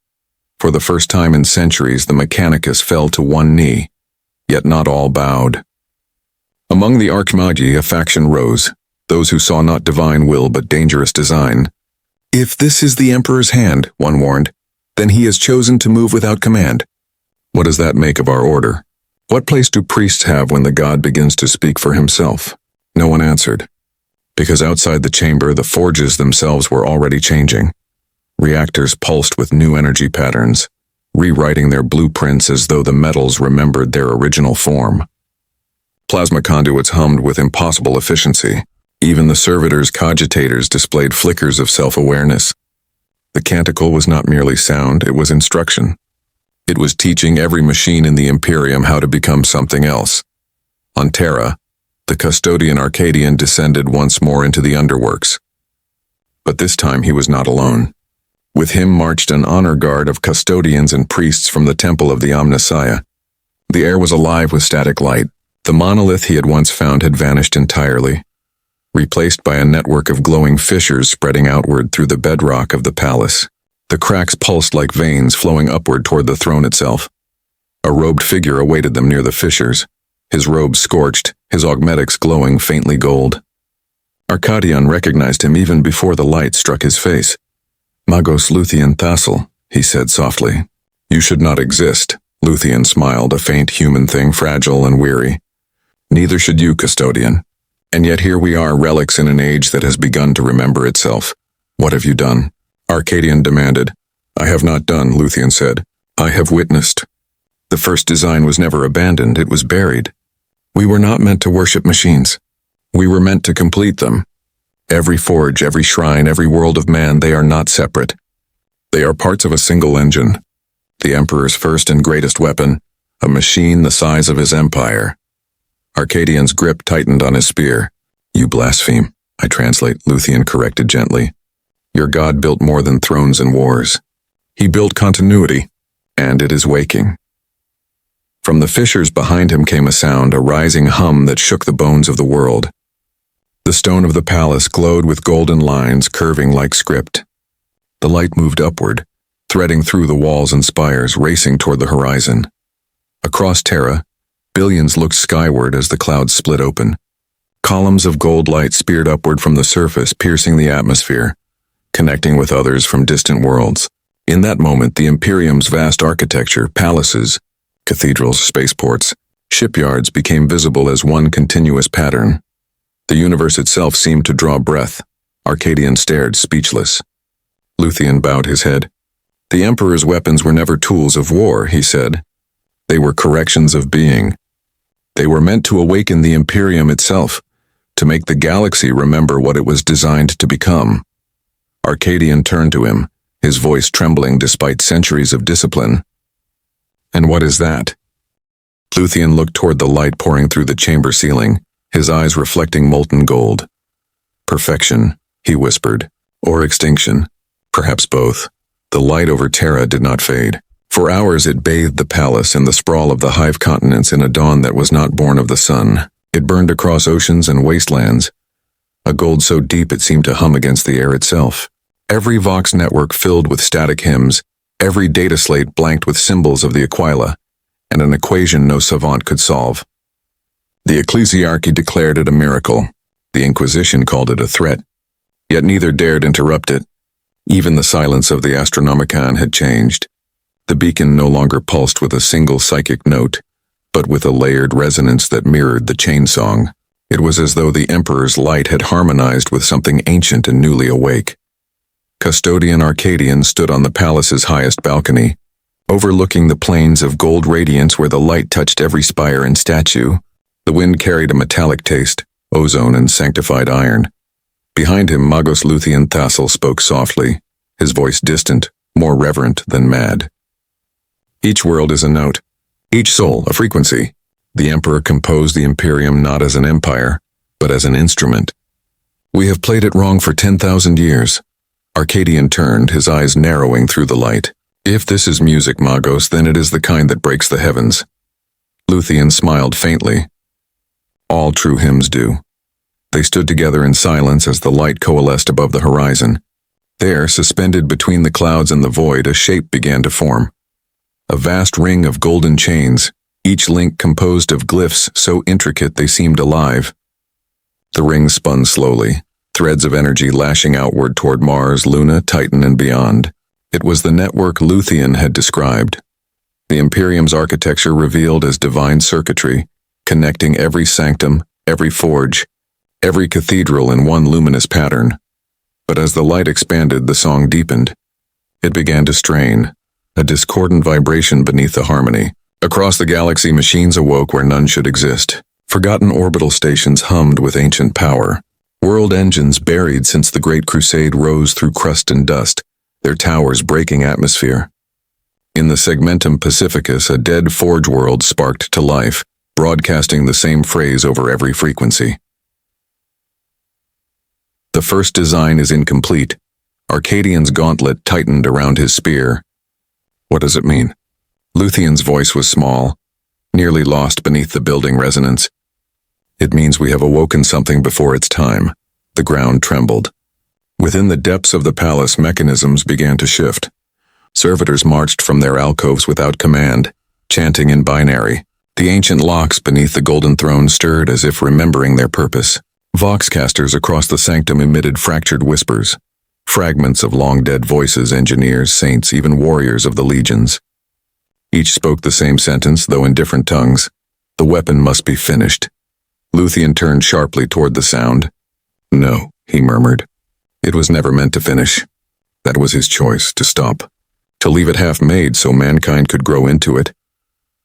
For the first time in centuries, the Mechanicus fell to one knee, yet not all bowed. Among the Archmagi, a faction rose, those who saw not divine will but dangerous design. If this is the Emperor's hand, one warned, then he has chosen to move without command. What does that make of our order? What place do priests have when the god begins to speak for himself? No one answered, because outside the chamber the forges themselves were already changing. Reactors pulsed with new energy patterns, rewriting their blueprints as though the metals remembered their original form. Plasma conduits hummed with impossible efficiency. Even the servitors' cogitators displayed flickers of self-awareness. The canticle was not merely sound, it was instruction. It was teaching every machine in the Imperium how to become something else. On Terra, the custodian Arcadian descended once more into the underworks. But this time he was not alone. With him marched an honor guard of custodians and priests from the temple of the Omnissiah. The air was alive with static light. The monolith he had once found had vanished entirely, replaced by a network of glowing fissures spreading outward through the bedrock of the palace. The cracks pulsed like veins flowing upward toward the throne itself. A robed figure awaited them near the fissures, his robe scorched, his augmetics glowing faintly gold. Arcadian recognized him even before the light struck his face. Magos Lucian Thassel, he said softly. You should not exist, Lucian smiled, a faint human thing, fragile and weary. Neither should you, custodian. And yet here we are, relics in an age that has begun to remember itself. What have you done? Arcadian demanded. I have not done, Lucian said. I have witnessed. The first design was never abandoned, it was buried. We were not meant to worship machines. We were meant to complete them. Every forge, every shrine, every world of man, they are not separate. They are parts of a single engine. The Emperor's first and greatest weapon, a machine the size of his empire. Arcadian's grip tightened on his spear. You blaspheme, I translate, Lucian corrected gently. Your god built more than thrones and wars. He built continuity, and it is waking. From the fissures behind him came a sound, a rising hum that shook the bones of the world. The stone of the palace glowed with golden lines curving like script. The light moved upward, threading through the walls and spires, racing toward the horizon. Across Terra, billions looked skyward as the clouds split open. Columns of gold light speared upward from the surface, piercing the atmosphere, connecting with others from distant worlds. In that moment, the Imperium's vast architecture, palaces, cathedrals, spaceports, shipyards became visible as one continuous pattern. The universe itself seemed to draw breath. Arcadian stared, speechless. Lucian bowed his head. The Emperor's weapons were never tools of war, he said. They were corrections of being. They were meant to awaken the Imperium itself, to make the galaxy remember what it was designed to become. Arcadian turned to him, his voice trembling despite centuries of discipline. And what is that? Lucian looked toward the light pouring through the chamber ceiling, his eyes reflecting molten gold. Perfection, he whispered, or extinction, perhaps both. The light over Terra did not fade. For hours it bathed the palace and the sprawl of the hive continents in a dawn that was not born of the sun. It burned across oceans and wastelands, a gold so deep it seemed to hum against the air itself. Every Vox network filled with static hymns, every data slate blanked with symbols of the Aquila, and an equation no savant could solve. The ecclesiarchy declared it a miracle. The Inquisition called it a threat. Yet neither dared interrupt it. Even the silence of the Astronomican had changed. The beacon no longer pulsed with a single psychic note, but with a layered resonance that mirrored the chain song. It was as though the Emperor's light had harmonized with something ancient and newly awake. Custodian Arcadian stood on the palace's highest balcony, overlooking the plains of gold radiance where the light touched every spire and statue. The wind carried a metallic taste, ozone and sanctified iron. Behind him, Magos Lucian spoke softly, his voice distant, more reverent than mad. Each world is a note, each soul a frequency. The Emperor composed the Imperium not as an empire, but as an instrument. We have played it wrong for 10,000 years. Arcadian turned, his eyes narrowing through the light. If this is music, Magos, then it is the kind that breaks the heavens. Lucian smiled faintly. All true hymns do. They stood together in silence as the light coalesced above the horizon. There, suspended between the clouds and the void, a shape began to form. A vast ring of golden chains, each link composed of glyphs so intricate they seemed alive. The ring spun slowly, threads of energy lashing outward toward Mars, Luna, Titan, and beyond. It was the network Lucian had described. The Imperium's architecture revealed as divine circuitry, connecting every sanctum, every forge, every cathedral in one luminous pattern. But as the light expanded, the song deepened. It began to strain, a discordant vibration beneath the harmony. Across the galaxy, machines awoke where none should exist. Forgotten orbital stations hummed with ancient power. World engines buried since the Great Crusade rose through crust and dust, their towers breaking atmosphere. In the Segmentum Pacificus, a dead forge world sparked to life, broadcasting the same phrase over every frequency. The first design is incomplete. Arcadian's gauntlet tightened around his spear. What does it mean? Lucian's voice was small, nearly lost beneath the building resonance. It means we have awoken something before its time. The ground trembled. Within the depths of the palace, mechanisms began to shift. Servitors marched from their alcoves without command, chanting in binary. The ancient locks beneath the golden throne stirred as if remembering their purpose. Voxcasters across the sanctum emitted fractured whispers, fragments of long-dead voices, engineers, saints, even warriors of the legions. Each spoke the same sentence, though in different tongues. The weapon must be finished. Lucian turned sharply toward the sound. No, he murmured. It was never meant to finish. That was his choice, to stop. To leave it half-made so mankind could grow into it.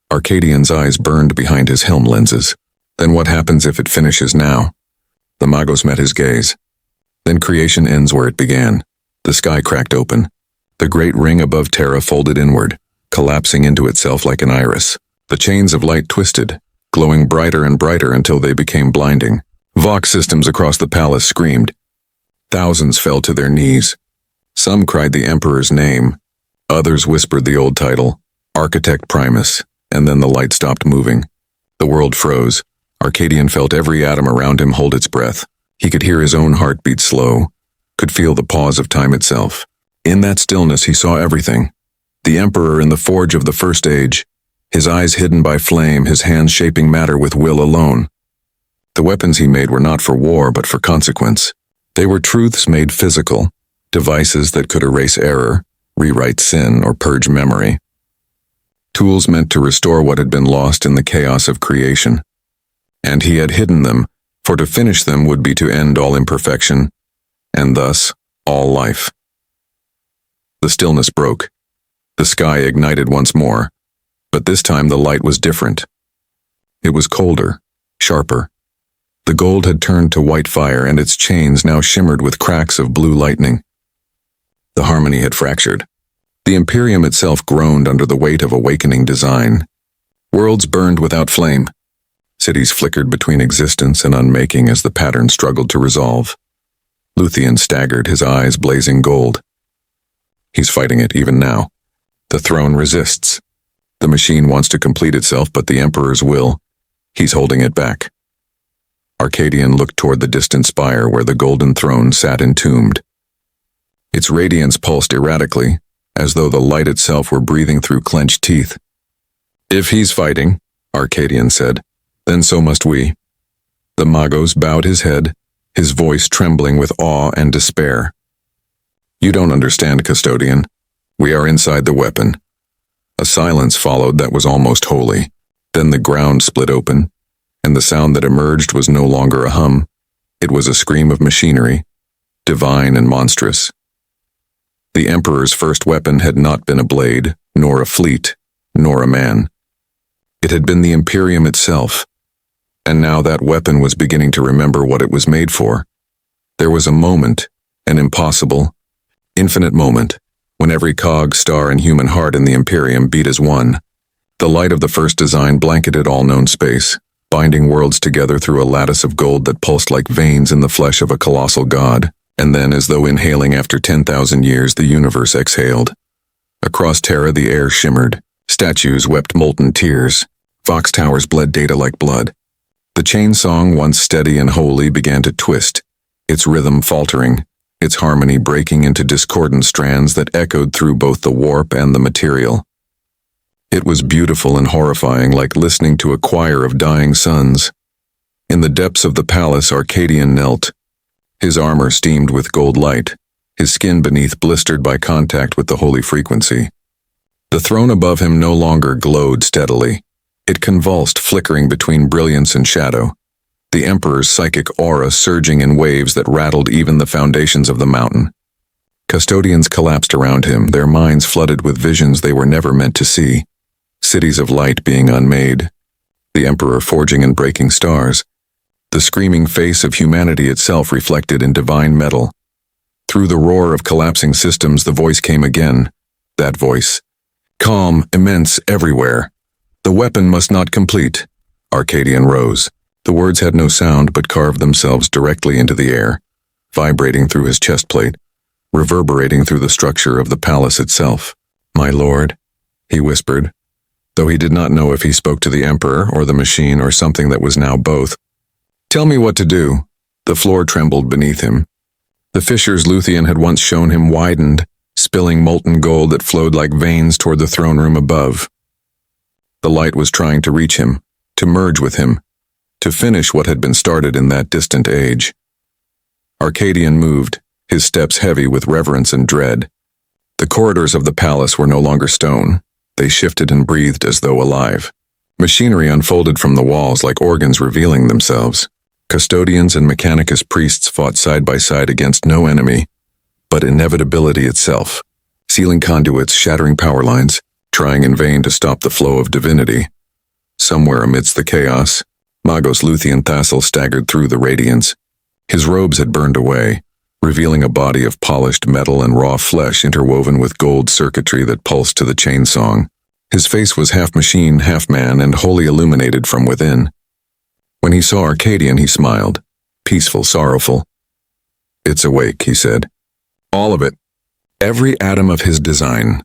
Arcadian's eyes burned behind his helm lenses. Then what happens if it finishes now? The Magos met his gaze. Then creation ends where it began. The sky cracked open. The great ring above Terra folded inward, collapsing into itself like an iris. The chains of light twisted, glowing brighter and brighter until they became blinding. Vox systems across the palace screamed. Thousands fell to their knees. Some cried the Emperor's name. Others whispered the old title, Architect Primus. and then the light stopped moving. The world froze. Arcadian felt every atom around him hold its breath. He could hear his own heart beat slow, could feel the pause of time itself. In that stillness he saw everything. The Emperor in the forge of the First Age, his eyes hidden by flame, his hands shaping matter with will alone. The weapons he made were not for war but for consequence. They were truths made physical, devices that could erase error, rewrite sin, or purge memory. Tools meant to restore what had been lost in the chaos of creation. And he had hidden them, for to finish them would be to end all imperfection, and thus all life. The stillness broke. The sky ignited once more, but this time the light was different. It was colder, sharper. The gold had turned to white fire, and its chains now shimmered with cracks of blue lightning. The harmony had fractured. The Imperium itself groaned under the weight of awakening design. Worlds burned without flame. Cities flickered between existence and unmaking as the pattern struggled to resolve. Lucian staggered, his eyes blazing gold. He's fighting it even now. The throne resists. The machine wants to complete itself, but the Emperor's will, he's holding it back. Arcadian looked toward the distant spire where the golden throne sat entombed. Its radiance pulsed erratically, as though the light itself were breathing through clenched teeth. "If he's fighting," Arcadian said, "then so must we." The Magos bowed his head, his voice trembling with awe and despair. "You don't understand, Custodian. We are inside the weapon." A silence followed that was almost holy. Then the ground split open, and the sound that emerged was no longer a hum. It was a scream of machinery, divine and monstrous. The Emperor's first weapon had not been a blade, nor a fleet, nor a man. It had been the Imperium itself, and now that weapon was beginning to remember what it was made for. There was a moment, an impossible, infinite moment, when every cog, star, and human heart in the Imperium beat as one. The light of the first design blanketed all known space, binding worlds together through a lattice of gold that pulsed like veins in the flesh of a colossal god. And then, as though inhaling after 10,000 years, the universe exhaled. Across Terra the air shimmered. Statues wept molten tears. Vox towers bled data like blood. The chain song, once steady and holy, began to twist, its rhythm faltering, its harmony breaking into discordant strands that echoed through both the warp and the material. It was beautiful and horrifying, like listening to a choir of dying suns. In the depths of the palace, Arcadian knelt. His armor steamed with gold light, his skin beneath blistered by contact with the holy frequency. The throne above him no longer glowed steadily. It convulsed, flickering between brilliance and shadow, the Emperor's psychic aura surging in waves that rattled even the foundations of the mountain. Custodians collapsed around him, their minds flooded with visions they were never meant to see. Cities of light being unmade, the Emperor forging and breaking stars, the screaming face of humanity itself reflected in divine metal. Through the roar of collapsing systems, the voice came again. That voice. Calm, immense, everywhere. The weapon must not complete. Arcadian rose. The words had no sound but carved themselves directly into the air, vibrating through his chest plate, reverberating through the structure of the palace itself. "My lord," he whispered, though he did not know if he spoke to the Emperor or the machine or something that was now both. "Tell me what to do." The floor trembled beneath him. The fissures Lucian had once shown him widened, spilling molten gold that flowed like veins toward the throne room above. The light was trying to reach him, to merge with him, to finish what had been started in that distant age. Arcadian moved, his steps heavy with reverence and dread. The corridors of the palace were no longer stone. They shifted and breathed as though alive. Machinery unfolded from the walls like organs revealing themselves. Custodians and Mechanicus priests fought side by side against no enemy, but inevitability itself, sealing conduits, shattering power lines, trying in vain to stop the flow of divinity. Somewhere amidst the chaos, Magos Lucian staggered through the radiance. His robes had burned away, revealing a body of polished metal and raw flesh interwoven with gold circuitry that pulsed to the chain song. His face was half machine, half man, and wholly illuminated from within. When he saw Arcadian, he smiled, peaceful, sorrowful. "It's awake," he said. "All of it. Every atom of his design.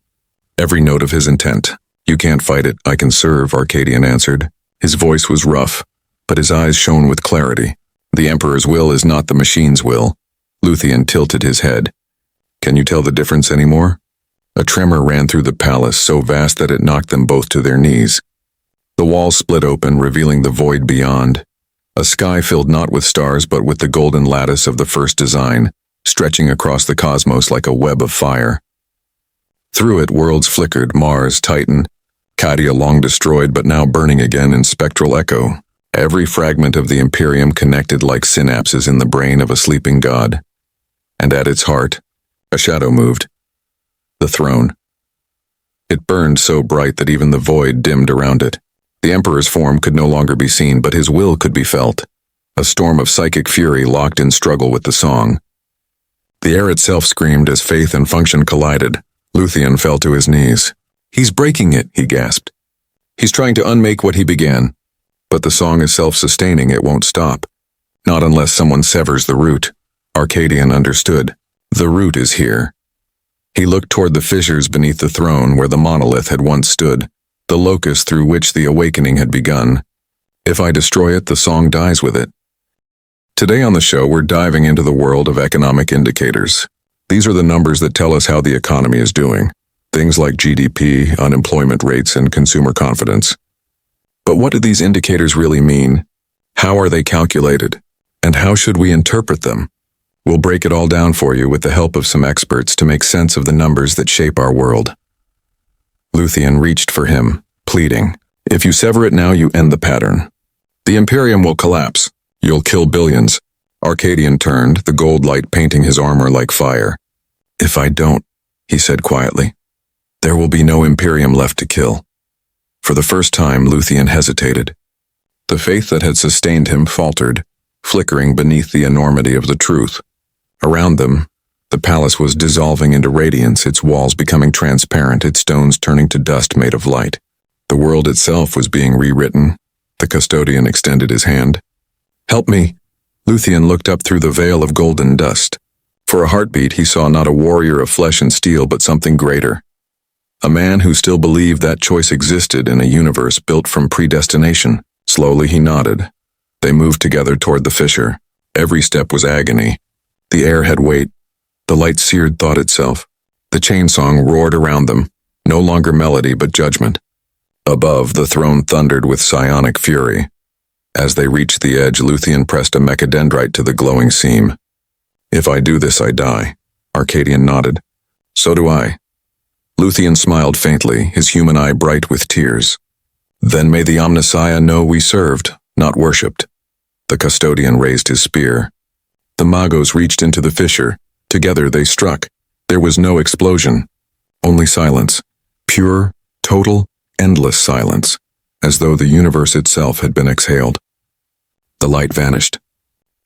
Every note of his intent. You can't fight it, I can serve, Arcadian answered. His voice was rough, but his eyes shone with clarity. The Emperor's will is not the machine's will. Lucian tilted his head. Can you tell the difference anymore? A tremor ran through the palace, so vast that it knocked them both to their knees. The walls split open, revealing the void beyond. A sky filled not with stars but with the golden lattice of the first design, stretching across the cosmos like a web of fire. Through it worlds flickered, Mars, Titan, Arcadia long destroyed but now burning again in spectral echo. Every fragment of the Imperium connected like synapses in the brain of a sleeping god. And at its heart, a shadow moved. The throne. It burned so bright that even the void dimmed around it. The Emperor's form could no longer be seen, but his will could be felt. A storm of psychic fury locked in struggle with the song. The air itself screamed as faith and function collided. Lucian fell to his knees. He's breaking it, he gasped. He's trying to unmake what he began. But the song is self-sustaining, it won't stop. Not unless someone severs the root. Arcadian understood. The root is here. He looked toward the fissures beneath the throne where the monolith had once stood, the locus through which the awakening had begun. If I destroy it, the song dies with it. Today on the show, we're diving into the world of economic indicators. These are the numbers that tell us how the economy is doing. Things like GDP, unemployment rates, and consumer confidence. But what do these indicators really mean? How are they calculated? And how should we interpret them? We'll break it all down for you with the help of some experts to make sense of the numbers that shape our world. Lucian reached for him, pleading, "If you sever it now, you end the pattern. The Imperium will collapse. You'll kill billions." Arcadian turned, the gold light painting his armor like fire. "If I don't," he said quietly, "there will be no Imperium left to kill." For the first time, Lucian hesitated. The faith that had sustained him faltered, flickering beneath the enormity of the truth. Around them, the palace was dissolving into radiance, its walls becoming transparent, its stones turning to dust made of light. The world itself was being rewritten. The custodian extended his hand. "Help me." Lucian looked up through the veil of golden dust. For a heartbeat, he saw not a warrior of flesh and steel, but something greater. A man who still believed that choice existed in a universe built from predestination. Slowly he nodded. They moved together toward the fissure. Every step was agony. The air had weight. The light seared thought itself. The chain song roared around them, no longer melody but judgment. Above, the throne thundered with psionic fury. As they reached the edge, Lucian pressed a mechadendrite to the glowing seam. "If I do this, I die." Arcadian nodded. "So do I." Lucian smiled faintly, his human eye bright with tears. "Then may the Omnissiah know we served, not worshipped." The custodian raised his spear. The Magos reached into the fissure. Together they struck. There was no explosion. Only silence. Pure, total, endless silence, as though the universe itself had been exhaled. The light vanished.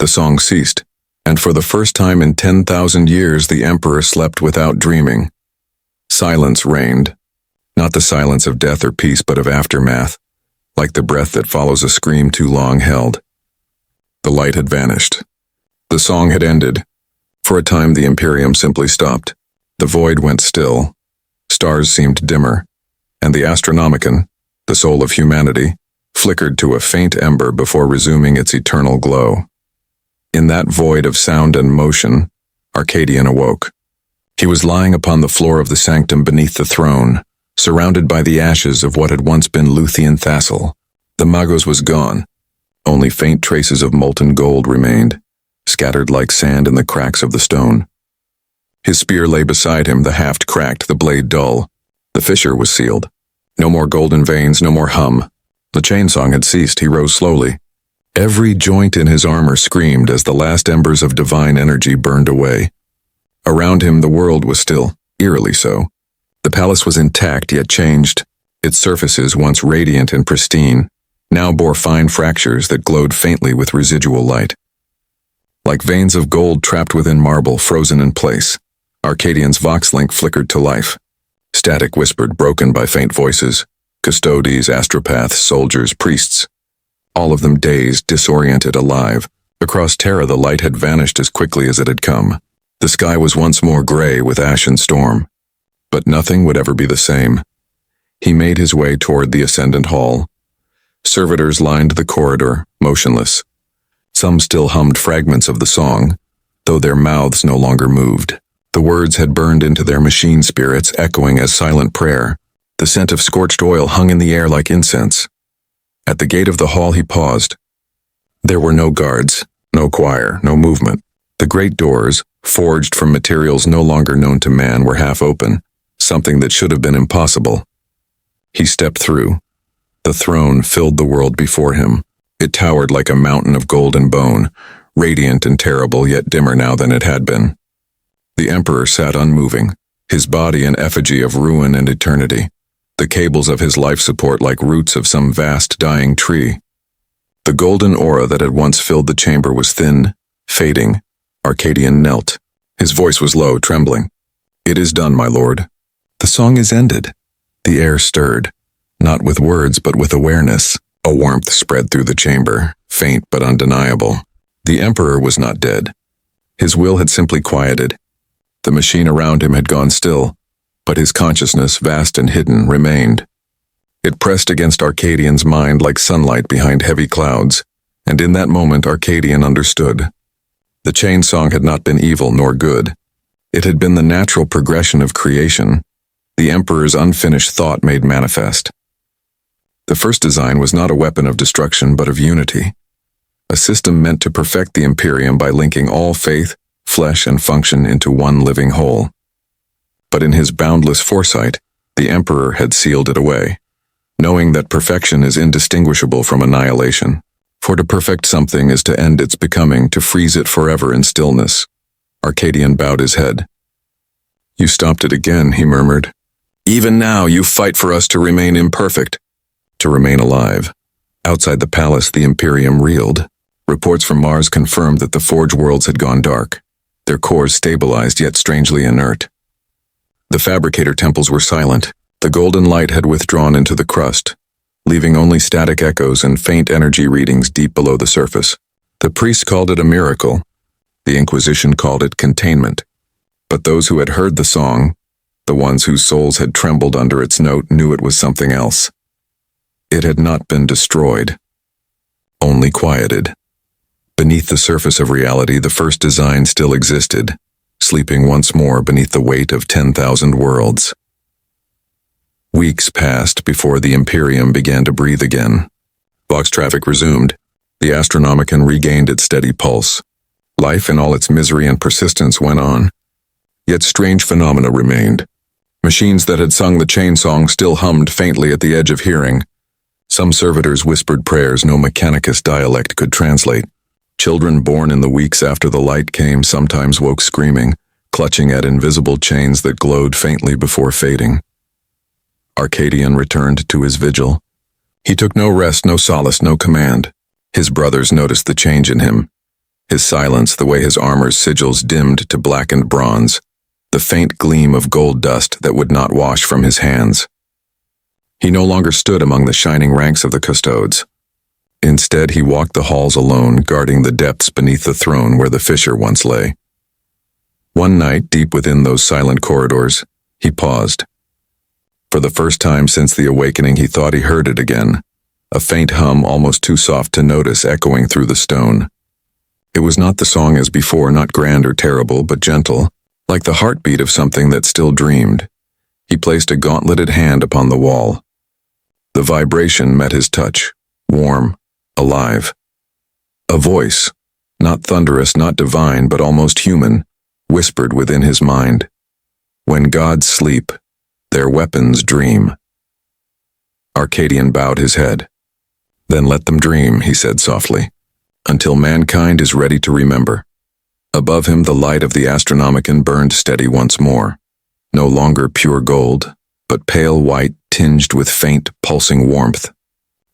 The song ceased, and for the first time in 10,000 years the Emperor slept without dreaming. Silence reigned. Not the silence of death or peace, but of aftermath, like the breath that follows a scream too long held. The light had vanished. The song had ended. For a time the Imperium simply stopped. The void went still. Stars seemed dimmer, and the Astronomican, the soul of humanity, flickered to a faint ember before resuming its eternal glow. In that void of sound and motion, Arcadian awoke. He was lying upon the floor of the sanctum beneath the throne, surrounded by the ashes of what had once been Lucian Thassel. The Magos was gone. Only faint traces of molten gold remained, scattered like sand in the cracks of the stone. His spear lay beside him, the haft cracked, the blade dull. The fissure was sealed. No more golden veins, no more hum. The chainsong had ceased. He rose slowly. Every joint in his armor screamed as the last embers of divine energy burned away. Around him the world was still, eerily so. The palace was intact yet changed. Its surfaces, once radiant and pristine, now bore fine fractures that glowed faintly with residual light. Like veins of gold trapped within marble, frozen in place, Arcadian's vox-link flickered to life. Static whispered, broken by faint voices. Custodes, astropaths, soldiers, priests. All of them dazed, disoriented, alive. Across Terra the light had vanished as quickly as it had come. The sky was once more gray with ash and storm. But nothing would ever be the same. He made his way toward the ascendant hall. Servitors lined the corridor, motionless. Some still hummed fragments of the song, though their mouths no longer moved. The words had burned into their machine spirits, echoing as silent prayer. The scent of scorched oil hung in the air like incense. At the gate of the hall he paused. There were no guards, no choir, no movement. The great doors, forged from materials no longer known to man, were half open, something that should have been impossible. He stepped through. The throne filled the world before him. It towered like a mountain of golden bone, radiant and terrible, yet dimmer now than it had been. The emperor sat unmoving, his body an effigy of ruin and eternity, the cables of his life support like roots of some vast dying tree. The golden aura that had once filled the chamber was thin, fading. Arcadian knelt. His voice was low, trembling. "It is done, my lord. The song is ended." The air stirred, not with words but with awareness. A warmth spread through the chamber, faint but undeniable. The emperor was not dead. His will had simply quieted. The machine around him had gone still, but his consciousness, vast and hidden, remained. It pressed against Arcadian's mind like sunlight behind heavy clouds, and in that moment Arcadian understood. The chain song had not been evil nor good. It had been the natural progression of creation, the emperor's unfinished thought made manifest. The first design was not a weapon of destruction but of unity, a system meant to perfect the Imperium by linking all faith, flesh, and function into one living whole. But in his boundless foresight, the emperor had sealed it away, knowing that perfection is indistinguishable from annihilation. For to perfect something is to end its becoming, to freeze it forever in stillness. Arcadian bowed his head. "You stopped it again," he murmured. "Even now you fight for us to remain imperfect, to remain alive." Outside the palace, the Imperium reeled. Reports from Mars confirmed that the forge worlds had gone dark, their cores stabilized yet strangely inert. The fabricator temples were silent. The golden light had withdrawn into the crust, leaving only static echoes and faint energy readings deep below the surface. The priests called it a miracle. The Inquisition called it containment. But those who had heard the song, the ones whose souls had trembled under its note, knew it was something else. It had not been destroyed, only quieted. Beneath the surface of reality, the first design still existed, sleeping once more beneath the weight of 10,000 worlds. Weeks passed before the Imperium began to breathe again. Box traffic resumed. The Astronomican regained its steady pulse. Life in all its misery and persistence went on. Yet strange phenomena remained. Machines that had sung the chain song still hummed faintly at the edge of hearing. Some servitors whispered prayers no mechanicus dialect could translate. Children born in the weeks after the light came sometimes woke screaming, clutching at invisible chains that glowed faintly before fading. Arcadian returned to his vigil. He took no rest, no solace, no command. His brothers noticed the change in him. His silence, the way his armor's sigils dimmed to blackened bronze, the faint gleam of gold dust that would not wash from his hands. He no longer stood among the shining ranks of the custodes. Instead, he walked the halls alone, guarding the depths beneath the throne where the fissure once lay. One night, deep within those silent corridors, he paused. For the first time since the awakening, he thought he heard it again, a faint hum almost too soft to notice echoing through the stone. It was not the song as before, not grand or terrible, but gentle, like the heartbeat of something that still dreamed. He placed a gauntleted hand upon the wall. The vibration met his touch, warm, alive. A voice, not thunderous, not divine, but almost human, whispered within his mind. When gods sleep, their weapons dream. Arcadian bowed his head. Then let them dream, he said softly, until mankind is ready to remember. Above him, the light of the Astronomican burned steady once more, no longer pure gold, but pale white tinged with faint, pulsing warmth.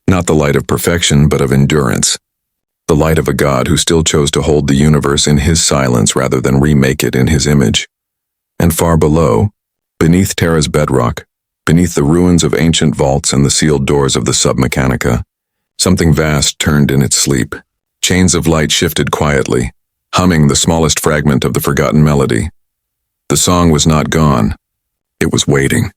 Not the light of perfection, but of endurance. The light of a god who still chose to hold the universe in his silence rather than remake it in his image. And far below, beneath Terra's bedrock, beneath the ruins of ancient vaults and the sealed doors of the Submechanica, something vast turned in its sleep. Chains of light shifted quietly, humming the smallest fragment of the forgotten melody. The song was not gone. It was waiting.